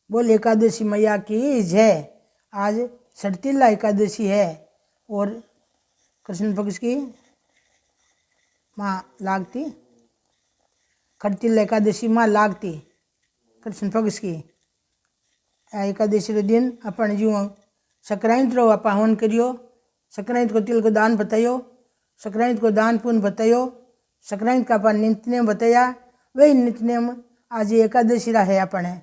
बोल एकादशी मैया की जय। आज सड़तीला एकादशी है और कृष्ण पक्ष की माँ लागती, खड़तीला एकादशी माँ लागती कृष्ण पक्ष की। आ एकादशी रो दिन अपन जीव संक्रांति रो आप हवन करियो। संक्रांति को तिल को दान बतायो, संक्रांति को दान पुण्य बतायो, संक्रांति का अपन नित्य नेम बताया। वही नित्य नेम आज एकादशी रा है अपने।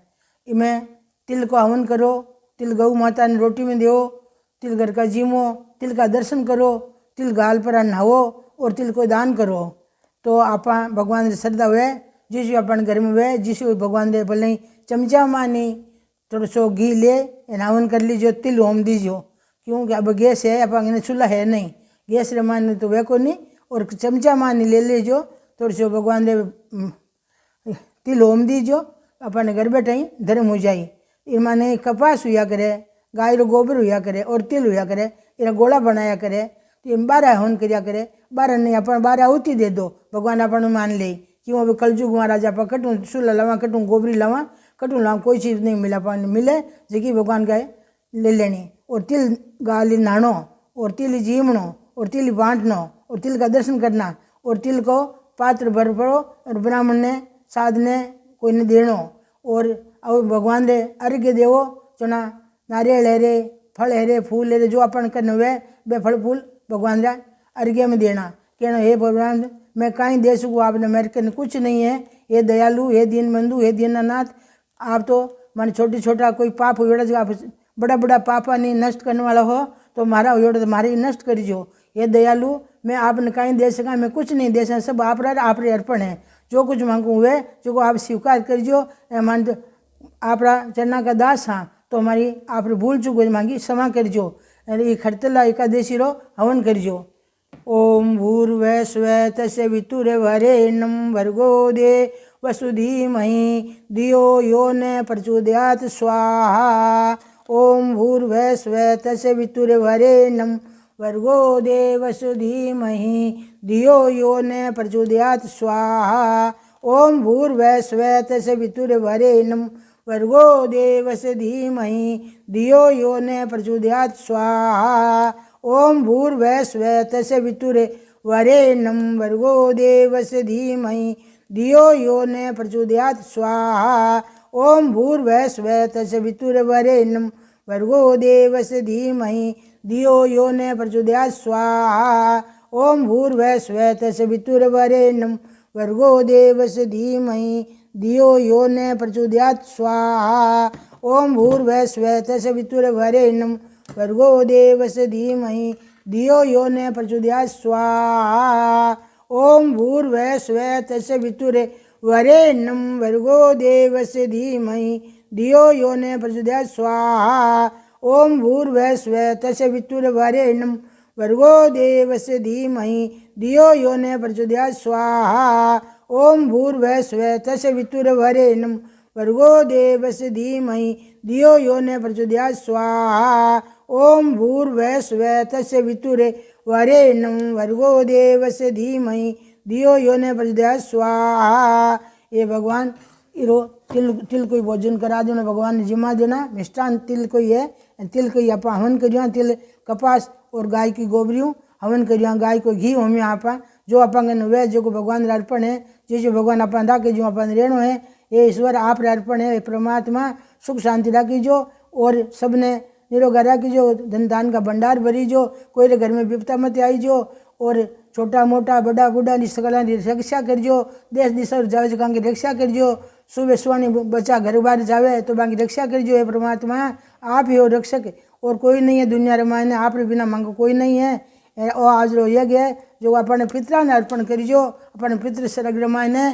इमें तिल को हवन करो, तिल गौ माता ने रोटी में दो, तिल घर का जीमो, तिल का दर्शन करो, तिल गाल पर नहाओ और तिल को दान करो। तो आप भगवान री श्रद्धा हुए जिस अपन घर में हुए जिस भगवान रे भले चमचा मानी थोड़ा सो घी ले हवन कर लीजिए, तिल होम दीजिए। क्योंकि अब गैस है, अपन चूल्हा है नहीं, गैस रे मानी तो वे को नहीं और चमचा मानी ले लीजिए थोड़ा सो भगवान रे तिल होम दीजिए। अपन घर बैठे ही धर्म हो जाए। इमाने कपास हुआ करे, गाय रो गोबर हुआ करे और तिल हुआ करे, इरा गोला बनाया करे। तो इन 12 हवन करिया करे। 12 नहीं अपन 12 आहुति दे दो, भगवान अपन मान ले। क्यों अभी कलजुग महाराज आप कटूँ चूल्हा लावा, कटूँ गोबरी लावा, कटूँ लावा, कोई चीज़ नहीं मिला पानी मिले जगी भगवान का ले लेनी। और तिल गाली नहानो और तिल जीमनो और तिल बांटनो और तिल का दर्शन करना और तिल को पात्र भर पड़ो और ब्राह्मण ने साध ने कोई ने देनो। और अब भगवान रे अर्घ्य देवो, चना नारियल है रे, फल है रे, फूल है रे, जो अपन करने हुए बे फल फूल भगवान रे अर्घ्य में देना। कहना हे भगवान मैं कहीं दे सकूँ, आपने मेरे कन कुछ नहीं है, हे दयालु, हे दीन बंधु, हे दीनानाथ। आप तो मन छोटी छोटा कोई पाप हुआ आप बड़ा बड़ा पापा नहीं नष्ट करने वाला हो तो मारा हुआ तो मारे नष्ट करीजो। हे दयालु मैं आपने कहीं दे सका, मैं कुछ नहीं दे सका, सब आप रे अर्पण है। जो कुछ मांगू हुए जो को आप स्वीकार करीजो। मान आप चन्ना का दास हाँ तो हमारी आप भूल चूक मांगी क्षमा करजो। ये खड़तला एकादशी रो हवन करजो। ओम भूर्भुवः स्वः तस्य वितुर्वरेण्यं भर्गो दे वसुधीमहि धियो यो न प्रचोदयात् स्वाहा। ओम भूर्भुवः स्वः तस्य वितुर्वरेण्यं भर्गो दे वसुधीमहि धियो यो न प्रचोदयात् स्वाहा। ओम भूर्भुवः स्वः तस्य वितुर्वरेण्यं भर्गो देवस्य धीमहि धियो यो न प्रचोदयात् स्वाहा। ओम भूर्भुवः स्वः तस्य वितुर्वरेण्यं भर्गो देवस्य धीमहि धियो यो न प्रचोदयात् स्वाहा। ओम भूर्भुवः स्वः तस्य वितुर्वरेण्यं भर्गो देवस्य धीमहि धियो यो न प्रचोदयात् स्वाहा। ओम भूर्भुवः स्वः तस्य वितुर्वरेण्यं भर्गो देवस्य धीमहि धियो यो न प्रचोदयात् स्वाहा। ओम भूर्भुवः स्वः तस्य वितुर्वरेण्यं भर्गो देवस्य धीमहि धियो यो न प्रचोदयात् स्वाहा। ओम भूर्भुवः स्वः तस्य वितुर्वरेण्यं भर्गो देवस्य धीमहि धियो यो न प्रचोदयात् स्वाहा। ओम भूर्भुवः स्वः तस्य वितुर्वरेण्यं भर्गो देवस्य धीमहि धियो यो न प्रचोदयात् स्वाहा। ओम भूर्भुवः स्वः तस्य वितुर्वरेण्यं भर्गो देवस्य धीमहि धियो यो न प्रचोदयात् स्वाहा। ओम भूर्भुवः स्वः तस्य वितुर्वरेण्यं भर्गो देवस्य धीमहि धियो यो न प्रचोदयात् स्वाहा। ये भगवान इरो तिल कोई भोजन करा देना, भगवान ने जिमा देना। मिष्टान तिल कोई है, तिल कोई आप हवन करिया, तिल कपास और गाय की गोबरियों हवन करिया, गाय को घी होमिया आप जो अपन वे जो को भगवान अर्पण है। जो भगवान अपन राखे जो अपन रेणु है ये ईश्वर आप अर्पण है। परमात्मा सुख शांति राखी जो और सबने निरोगा राखी जो, धन दान का भंडार भरी जो, कोई घर में विपता मत आई जो। और छोटा मोटा बड़ा बूढ़ा सकला रक्षा करजो, देश दिशा जावे जगह की रक्षा करजो। सुबह सुहानी बच्चा घर बाहर जावे तो बाकी रक्षा करजो। हे परमात्मा आप ही हो रक्षक और कोई नहीं है दुनिया रमायने, आप बिना मांगो कोई नहीं है। और आज रो यज्ञ है जो अपने पितरा ने अर्पण करीजो, अपने पितृ सरग रमायने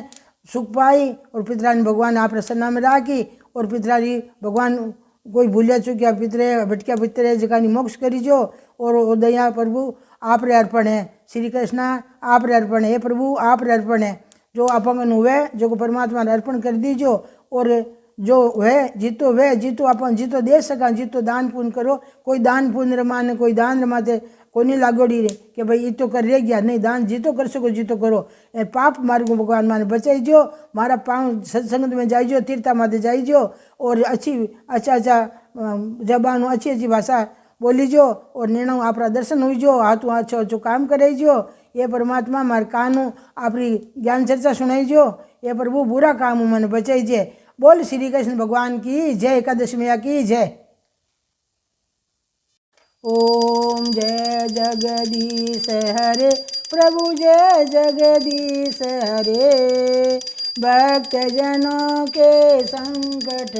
सुख पाई और पितरा ने भगवान आप प्रसन्ना में राखी। और पितरारी भगवान कोई भूलिया चुकिया पितरे भटकिया पितरे जगह मोक्ष करीजो। और दया प्रभु आप रे अर्पण है, श्री कृष्णा आप रे अर्पण है, प्रभु आप रे अर्पण है। जो अपन हुए जो को परमात्मा ने अर्पण कर दीजो। और जो है जीतो अपन जीतो दे सका जीतो दान पुण्य करो। कोई दान पुण्य रमाने कोई दान रमाते कोई नहीं लागोड़ी रे कि भाई ये तो कर रह गया नहीं। दान जीतो कर सको जीतो करो। ए पाप मार्ग भगवान माने बचाईजो। मारा पाँव सत्संग में जाइजो तीर्था माते जाइजो और अच्छा जबान अच्छी अच्छी भाषा बोलीजो और निर्णय आपरा दर्शन हुईजो हाथों अच्छो काम कराईजो। ये परमात्मा मारे कानू आपरी ज्ञान चर्चा सुनाईजो। ये प्रभु बुरा काम मन बचाईजे। बोल श्री कृष्ण भगवान की जय। एकादशी मैया की जय। ओम जय जगदीश हरे प्रभु जय जगदीश हरे। भक्त जनों के संकट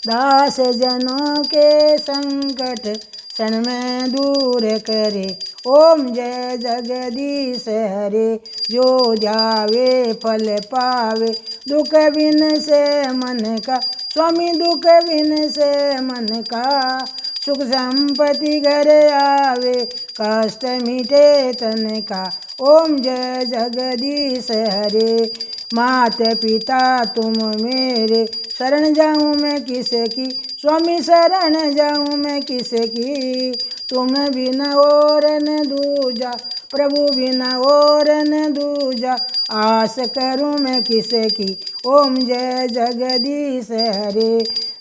दास जनों के संकट क्षण में दूर करे। ओम जय जगदीश हरे। जो जावे फल पावे दुख बिन से मन का स्वामी दुख बिन से मन का। सुख संपत्ति घर आवे कष्ट मिटे तन का। ओम जय जगदीश हरे। मात पिता तुम मेरे शरण जाऊँ मैं किसे की स्वामी शरण जाऊँ मैं किसे की। तुम बिना और न दूजा प्रभु बिना और न दूजा आस करूँ मैं किसे की। ओम जय जगदीश हरे।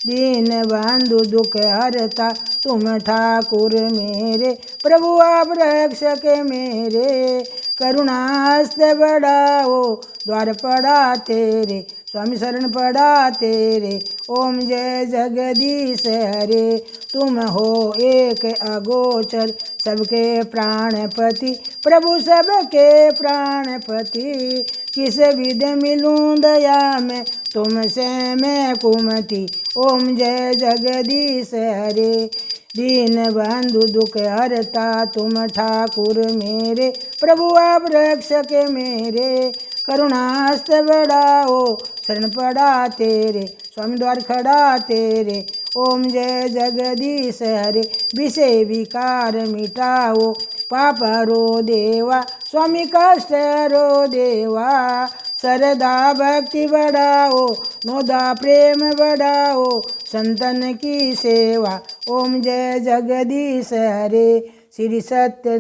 दीन बंधु दुख हरता तुम ठाकुर मेरे प्रभु आप रक्षक मेरे। करुणास्त बढ़ाओ द्वार पड़ा तेरे स्वामी शरण पड़ा तेरे। ओम जय जगदीश हरे। तुम हो एक अगोचर सबके प्राणपति प्रभु सबके प्राणपति। किस विध मिलूं दया में तुमसे मैं कुमति। ओम जय जगदीश हरे। दीन बंधु दुख हरता तुम ठाकुर मेरे प्रभु आप रक्षक मेरे। करुणास्त बढ़ाओ शरण पड़ा तेरे स्वामी द्वार खड़ा तेरे। ओम जय जगदीश हरे। विषय विकार मिटाओ पाप हरो देवा स्वामी कष्ट हरो देवा। श्रद्धा भक्ति बढ़ाओ नोदा प्रेम बढ़ाओ संतन की सेवा। ओम जय जगदीश हरे। श्री सत्य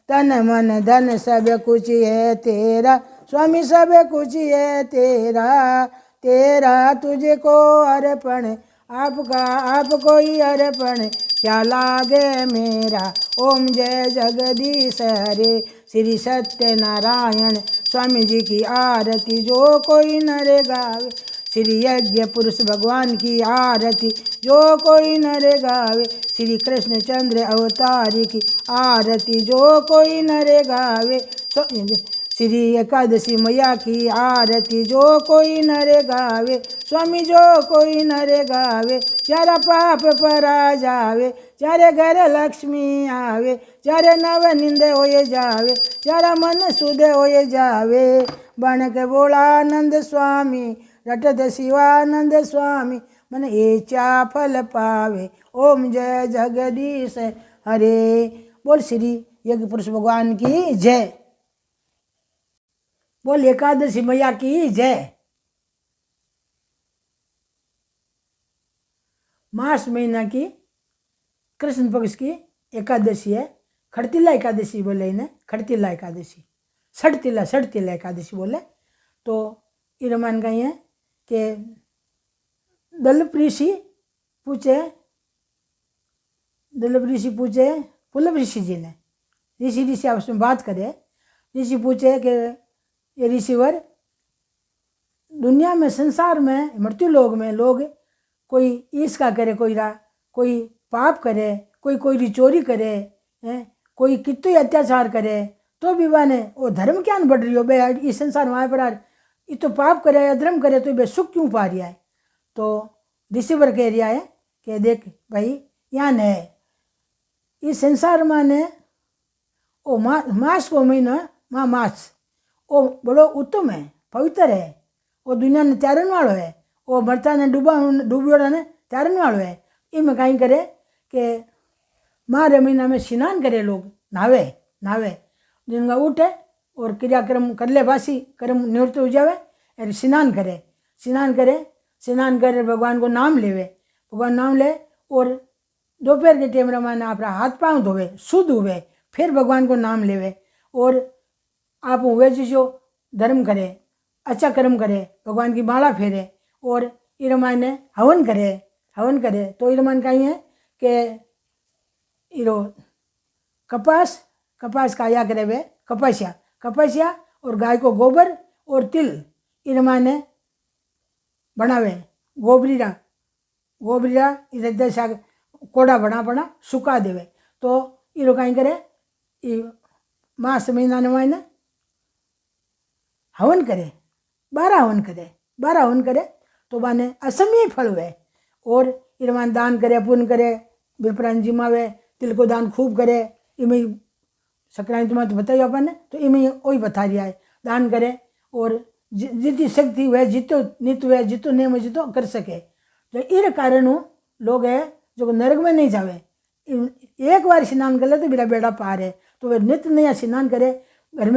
तन मन धन सब कुछ है तेरा स्वामी सब कुछ है तेरा। तेरा तुझे को अर्पण आपका आपको ही अर्पण क्या लागे मेरा। ओम जय जगदीश हरे। श्री सत्य नारायण स्वामी जी की आरती जो कोई नर गावे। श्री यज्ञ पुरुष भगवान की आरती जो कोई नर गावे। श्री कृष्ण चंद्र अवतारी की आरती जो कोई नर गावे। श्री एकादशी मैया की आरती जो कोई नर गावे। स्वामी जो कोई नर गावे चारा पाप परा जावे। चारे घर लक्ष्मी आवे चारे नव निंद होए जावे। चारा मन सुध होए जावे। बन के बोलानंद स्वामी रटत शिवानंद स्वामी मन एचा फल पावे। ओम जय जगदीश हरे। बोल श्री यज्ञ पुरुष भगवान की जय। बोल एकादशी मैया की जय। मार्च महीना की कृष्ण पक्ष की एकादशी है। खड़तिला एकादशी बोले इन्हें खड़तिला एकादशी सड़तिला एकादशी बोले। तो ये रामायण का है कि दलप ऋषि पूछे पुलभ ऋषि जी ने। ऋषि आपस में बात करे। ऋषि पूछे कि ये ऋषिवर दुनिया में संसार में मृत्यु लोक में लोग कोई ईर्ष्या करे कोई पाप करे कोई चोरी करे कोई कितु अत्याचार करे तो भी वाने वो धर्म क्या बढ़ रही हो बे इस संसार में आए पर ये तो पाप करे अधर्म करे तो बे सुख क्यों पा रहा है। तो ऋषिवर कह रहा है कि देख भाई यहाँ ने इस संसार में ने ओ मास को महीना मास वो बड़ो उत्तम है पवित्र है। वो दुनिया ने त्यारन वालों है। वो मरता ने डूबियोड़ा ने त्यारन वालों है। इनमें कहीं करे कि मारे महीना में स्नान करे लोग नहावे दिन का उठे और क्रियाक्रम कर ले बासी कर्म निवृत्त हो जावे अरे स्नान करे, स्नान करे भगवान को नाम लेवे, भगवान नाम ले और दोपहर के टाइम रमाना अपना हाथ पाँव धोवे, शुद्ध हुए, फिर भगवान को नाम लेवे और आप हुए जो धर्म करे, अच्छा कर्म करे, भगवान की माला फेरे और ये रामायण हवन करे तो ये रामायण कहीं है कि इरो कपास का या करे वे कपासिया और गाय को गोबर और तिल ये रामायण बनावे, गोबरीरा इधर जैसा कोड़ा बना सुखा देवे तो ये कहीं करे मास महीना ने हवन करे, 12 हवन करे तो बाने असमय फल हुए और इरमान दान करे, पुण्य करे, बिरप्राण जिमावे, तिल को दान खूब करे, इमें संक्रांति में तो बताइए अपन ने, तो इमें वही बता रिया है, दान करे और जितनी शक्ति हुए, जितो नित्य हुए, जितो नियम जितो कर सके। तो इस कारण लोग है जो नरक में नहीं जावे, एक बार स्नान कर ले तो मेरा बेड़ा पार है, तो वे नित्य नया स्नान करे, घर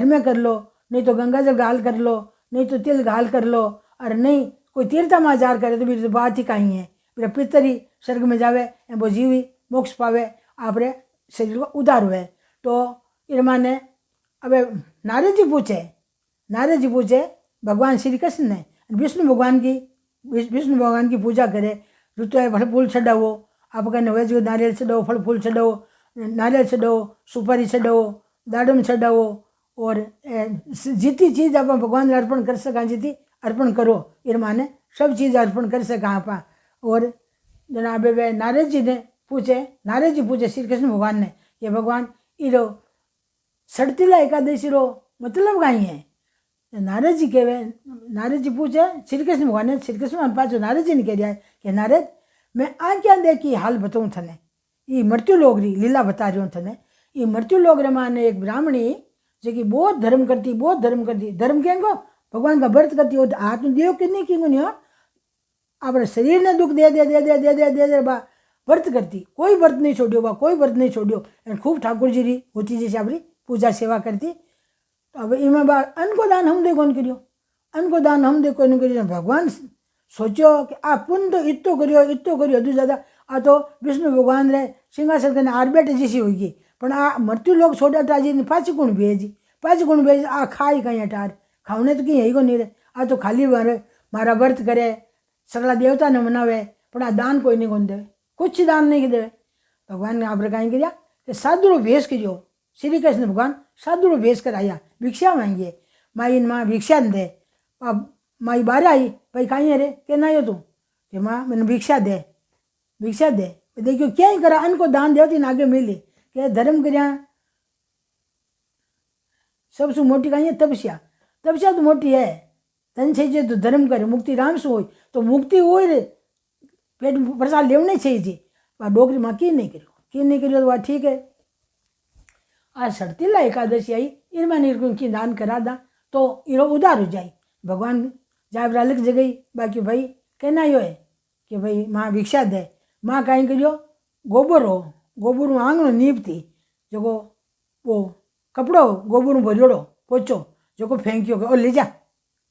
में कर लो, नहीं तो गंगा जल घाल कर लो, नहीं तो तिल घाल कर लो, और नहीं कोई तीर्थ माचार करे तो मेरी तो बात ही कहीं है, मेरा पितर ही स्वर्ग में जावे, वो जीवी मोक्ष पावे, आपरे शरीर को उधार हुए। तो इरमाने अब नारद जी पूछे भगवान श्री कृष्ण ने विष्णु भगवान की पूजा करे, ऋतु फल फूल चढ़ावो, आप कहने हुए जो नारियल चढ़ाओ, फल फूल चढ़ाओ, नारियल चढ़ाओ, सुपारी चढ़ाओ, दाडम चढ़ाओ और जितनी चीज़ आप भगवान ने अर्पण कर सका जितनी अर्पण करो, ये माने सब चीज़ अर्पण कर सका आप। और जनाब वे नारद जी पूछे श्री कृष्ण भगवान ने ये भगवान इरो सड़तीला एकादशी रो मतलब कहीं है। नारद जी पूछे श्री कृष्ण भगवान ने, श्री कृष्ण भगवान पाछो नारद जी ने कह दिया है कि नारद मैं आज्ञा दे की हाल बताऊँ थने, ये मृत्यु लोग री लीला बता रही हूँ थने। ये मृत्यु लोग रे माने एक ब्राह्मणी जो कि बहुत धर्म करती, धर्म कहेंगो भगवान का व्रत करती हो, हाथ में देव कि नहीं क्यों नहीं हो, अपने शरीर ने दुख दे बा व्रत करती, कोई व्रत नहीं छोड़ियो, खूब ठाकुर जी री होती जैसे अपनी पूजा सेवा करती। तो अब इमें बा अन्न को दान हम दे कौन करियो, भगवान सोचो कि आप पुण्य तो इतो करियो अदू ज़्यादा आ तो विष्णु भगवान रे सिंहासन कने आर बैठे जैसी होगी, पण आ मृत्यु लोग छोड़ा टाजी ने पाँच गुण भेज आ खाई कहीं अटार खाने तो कहीं है ही को नहीं रे, आ तो खाली मारा व्रत करे, सगला देवता ने मनावे, पण आ दान कोई नहीं कौन देवे, कुछ दान नहीं देवे। भगवान ने आप कहीं किया कि साधुरो भेष करियो, श्री कृष्ण भगवान साधुरो भेष कर आया, भिक्षा मांगिए, माँ भिक्षा दे, अब माई बाहर आई, भाई कहीं है रे के ना हो तू कि माँ मैंने भिक्षा दे, देखियो क्या ही करा, अन्न को दान देती ना आगे मिली कि धर्म करिया सबसे मोटी कहीं है तपस्या तो मोटी है, धन चाहिए तो धर्म करे, मुक्ति राम से हो तो मुक्ति हो रे, पेट प्रसाद लेवने चाहिए, वह डोकरी माँ की नहीं करियो तो वह ठीक है। आज सड़तीला एकादशी आई, इनमें निर्गुण की दान करा दा तो इरो उधार हो जाए, भगवान जाए अलग जगह, बाकी भाई कहना यो है कि भाई माँ भिक्षा दे, माँ कहीं करियो गोबर आंगणो नीपती जो वो कपड़ो गोबर भरियोड़ो पोचो जो फेंकियो और ले जा,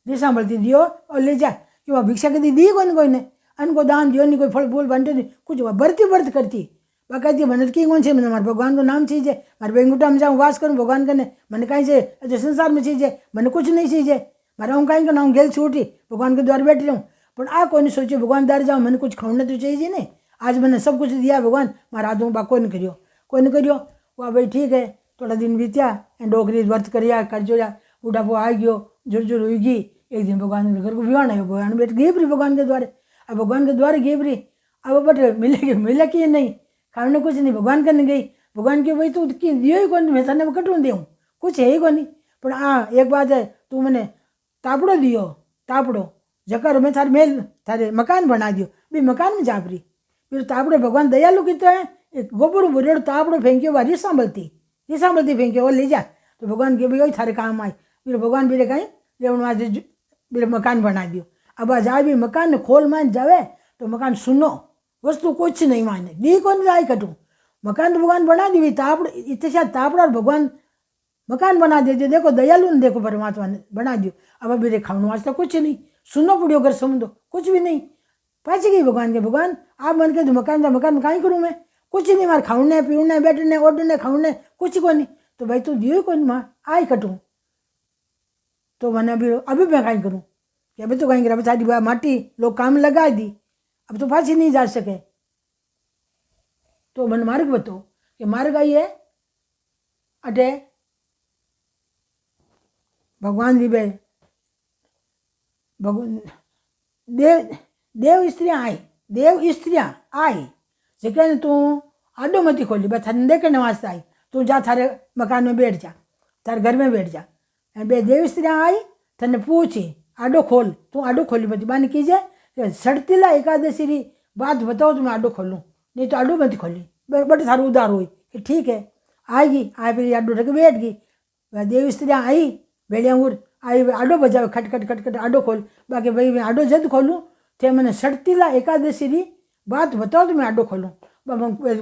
दिशा बढ़ती दियो और ले जा, कि वह भिक्षा कदी दी कोई ने, अन्न को दान दियो नहीं, कोई फल फूल बांटे नहीं, कुछ वह व्रत करती, वह कहती मनत की कौन से, मैंने हमारे भगवान को नाम चाहिए, मारे बेंगुटा में जाऊँ वास करूँ भगवान करने, मैंने कहीं से अच्छा संसार में चाहिए, मैंने कुछ नहीं चाहिए, मारा हूँ कहीं का नाम गेल छूटी भगवान के द्वार बैठ रहा हूँ, पर आ कोई नहीं सोचो भगवान द्वार जाऊँ, मैंने कुछ खाने तो चाहिए नहीं, आज मैंने सब कुछ दिया भगवान, मारा हाथ बा कोई नहीं करियो, वह भाई ठीक है। थोड़ा दिन बीत्या डोकरी व्रत करिया कर जो बुढ़ापो आ गयो, जुर हुई, एक दिन भगवान के घर को विवाह आयो, भगवान बैठ गई प्री भगवान के द्वारे, अब भगवान के द्वारे गई प्री, अब बट मिले कि नहीं, खाने कुछ नहीं, भगवान करने गई, भगवान के भाई तू दियो ही कौन, मैं थाने कटू दे कुछ है ही को नहीं, पर हाँ एक बात है, तू मैंने तापड़ो दियो, तापड़ो जकर मैं थारे मकान बना दियो, भी मकान में जापरी, फिर तापड़ो भगवान दयालु कितना है, एक गोबर बुरेड़ तापड़ो फेंकियो, बारी सांभलती फेंकियो और ले जा, तो भगवान के भाई थारे काम आए, फिर भगवान भी कहीं रेवण आज मेरे मकान बना दियो, अब आज भी मकान ने खोल मान जावे तो मकान सुनो, वस्तु कुछ नहीं माने दी कौन जाए कटू, मकान तो भगवान बना दी, तापड़ इतने तापड़ा और भगवान मकान बना दीजिए, देखो दयालु ने, देखो परमात्मा ने बना दियो। अब अभी रे खाऊं वास्ते कुछ नहीं, सुनो पड़ियो घर समझो कुछ भी नहीं। पाची गई भगवान के, भगवान आप मन के मकान मकान में कहीं करूँ मैं, कुछ नहीं, मारे खाऊने पीने बैठने ओढ़ने खाऊने कुछ को नहीं। तो भाई तू दियो कौन माँ आई कटूँ, तो मैंने अभी मैं कहीं करूँ कि अभी तो कहीं करा, सारी माटी लोग काम लगा दी, अब तो पाछी नहीं जा सके। तो मन मार्ग बताओ कि मार्ग आई है अटे भगवान जी बे देव देव स्त्रियाँ आई, देव स्त्रियाँ आई जेके तू आडो मती खोली, बस थाने देखने वास्ते आई, तू जा थारे मकान में बैठ जा, थारे घर में बैठ जा। बे देव स्त्रियाँ आई थने पूछी आडो खोल, तू आडो खोली मती, बाने कीजे कि सड़तीला एकादशी री बात बताओ तो मैं आडो खोलूँ, नहीं तो आडो मती खोली। बड़े थारू उदार हुई कि ठीक है आएगी, आए फिर आडो ढक बैठ गई। वह देव स्त्रियाँ आई भेड़िया उर आई, आडो बजावे खट खट खट खट आडो खोल, बाकी भाई मैं आडो जद खोलूँ थे मैंने सड़तीला एकादशी री बात बताओ तो मैं आडो खोलूँ।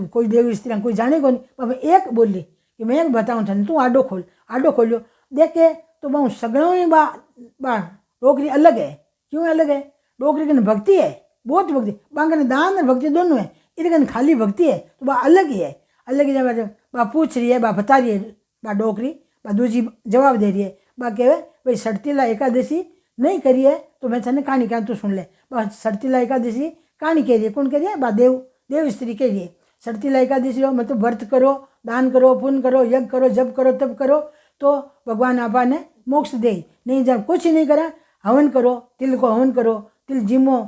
कोई देव स्त्रियाँ कोई जाने को नहीं, बाबा एक बोली कि मैं एक बताऊँ था तू आडो खोल। आडो खोलियो देखे तो बहु सगड़ों ही बा डोकरी अलग है। क्यों अलग है? डोकरी की भक्ति है, बहुत भक्ति, बांगने दान और भक्ति दोनों है, इधर खाली भक्ति है तो बा अलग ही है। अलग ही जब बा पूछ रही है, बा बता रही है, बा डोकरी बा दूजी जवाब दे रही है, बा कहे भाई सड़तीला एकादशी नहीं करी है तो मैं तेने कहानी क्या तू सुन ले। बस सड़तीला एकादशी कहानी कह रही है, कौन कह रही है? बा देव स्त्री कह रही है। सड़तीला एकादशी मतलब व्रत करो, दान करो, पुण्य करो, यज्ञ करो, जप करो, तप करो तो भगवान आपा ने मोक्ष दे। नहीं जब कुछ नहीं करा, हवन करो, तिल को हवन करो, तिल जीमो,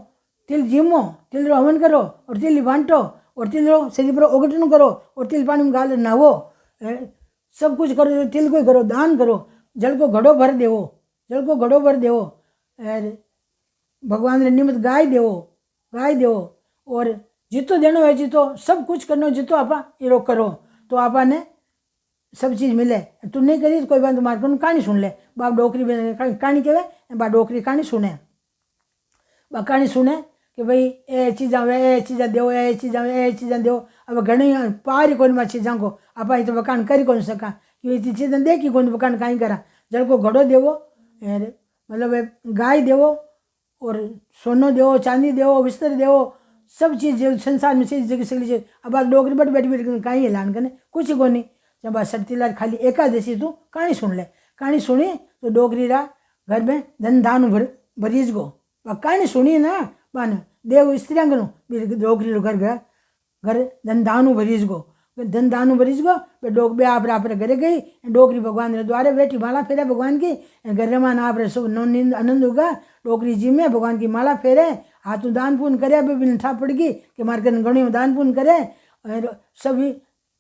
तिल रो हवन करो और तिल बांटो और तिल रो शरीर पर ओगटन करो और तिल पानी में गाल नहावो, सब कुछ करो, तिल को करो, दान करो, जल को घड़ो भर देवो, जल को घड़ो भर देवो, भगवान ने निमित्त गाय देवो और जितो देनो है जितो सब कुछ करनो, जितो आपा ये करो तो आपा ने सब चीज़ मिले। तू नहीं करी तो कोई बात तुम्हारे को कहानी सुन ले। बाप डोकरी कहानी कहे, बा डोकरी कहानी सुने, बा कहानी सुने कि भाई ए चीज़ा वे ए चीज़ा दो, ए चीज़ा दो। अब घनी पारी कौन मां चीज़ा को आप तो बकान करी कौन सका, कि चीज़ा देखी कौन बकान कहीं करा। जल को घड़ो देवो, मतलब गाय देवो और सोनो देवो, चांदी देवो, बिस्तर देवो, सब चीज़ संसार में चीज़ जगह सगली चीज़। अब बात डोकरी बैठ कहीं ऐलान करने कुछ ही को नहीं। जब बात सड़तीला खाली एकादशी तू कहानी सुन ले। कहानी सुनी तो डोकरी रा घर में धन धान भरीज गो। कहानी सुनी ना बान देव स्त्रियाँ डोकरी घर धन धानु भरीज गो, धन धानु भरीज गो। डोक बे आप घरे गई, डोकरी भगवान रे द्वारे बैठी माला फेरे भगवान की, घर में आप नींद आनंद होगा। डोकरी जी में भगवान की माला फेरे, हाथों दान पुण्य करे, अभी ठा पड़ गई कि मार कर गणियों दान पुण्य करे और सभी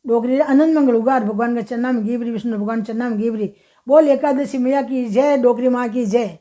डोकरी आनंद मंगल उगार भगवान के चन्ना में गीबरी, विष्णु भगवान चन्ना में गीबरी। बोल एकादशी मैया की जय, डोकरी माँ की जय।